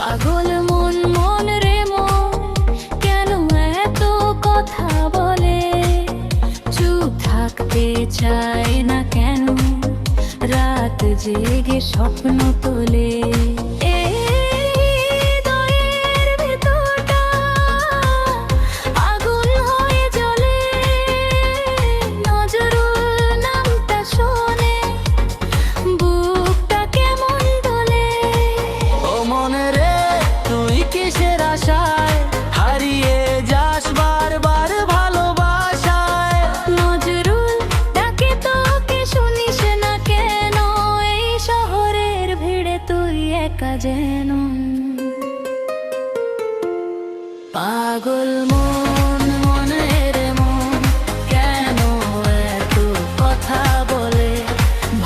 পাগল মন মন রে মন কেন এত কথা বলে, চুপ থাকতে চায় না কেন, রাত জেগে স্বপ্ন তোলে। যেন পাগল মন মনের মন কেন এত কথা বলে,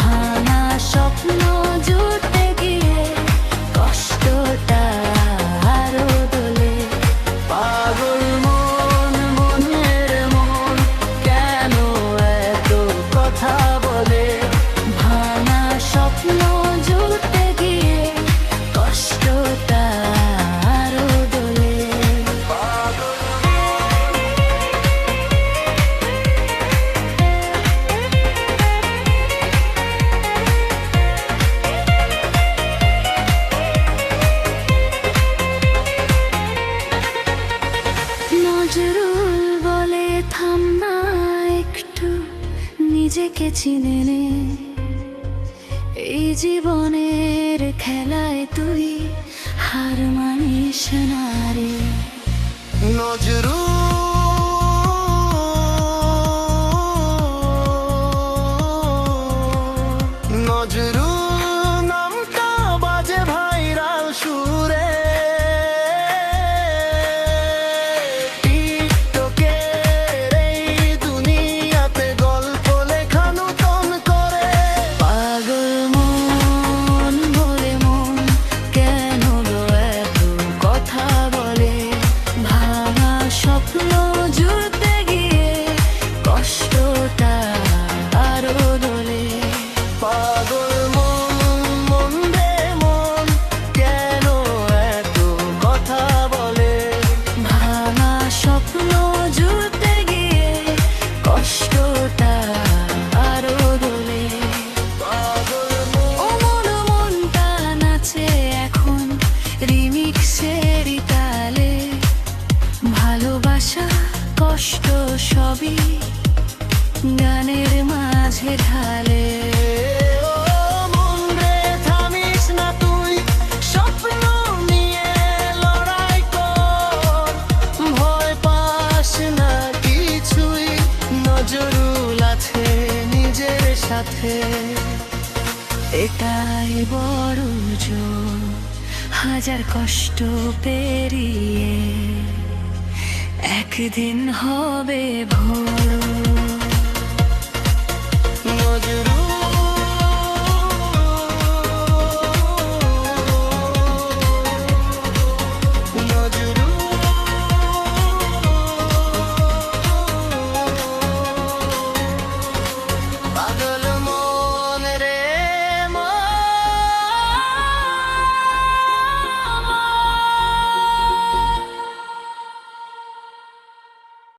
ভাঙা স্বপ্ন জুড়তে গিয়ে কষ্টটা আরো দোলে। পাগল মন মনের মন কেন এত কথা বলে, ভাঙা স্বপ্ন জুড়তে গিয়ে কষ্টটা আরো দোলে। নজরুল বলে থাম না একটু, নিজেকে চিনে নে, এই জীবনের খেলায় তুই হার মানিস না রে। নজরুল নামটা বাজে ভাইরাল সুরে, টিকটকের এই দুনিয়াতে গল্প লেখা নতুন করে। পাগল মন বলে মন কেন গো এত কথা বলে, ভাঙা স্বপ্ন জুড়তে গিয়ে কষ্টটা আরো দোলে। পাগল মন মন রে মন কেন এত কথা বলে, ভাঙা স্বপ্ন জুড়তে গিয়ে কষ্টটা আরো দোলে। ও মন মনটা নাচে এখন রিমিক্সের তালে, ভালোবাসা কষ্ট সবই গানের মাঝে ঢালে। ও মন রে থামিস না তুই, স্বপ্ন নিয়ে লড়াই কর, ভয় পাস না কিছুই, নজরুল আছে নিজের সাথে। এটাই বড় জোর, হাজার কষ্ট পেরিয়ে একদিন হবে ভোর।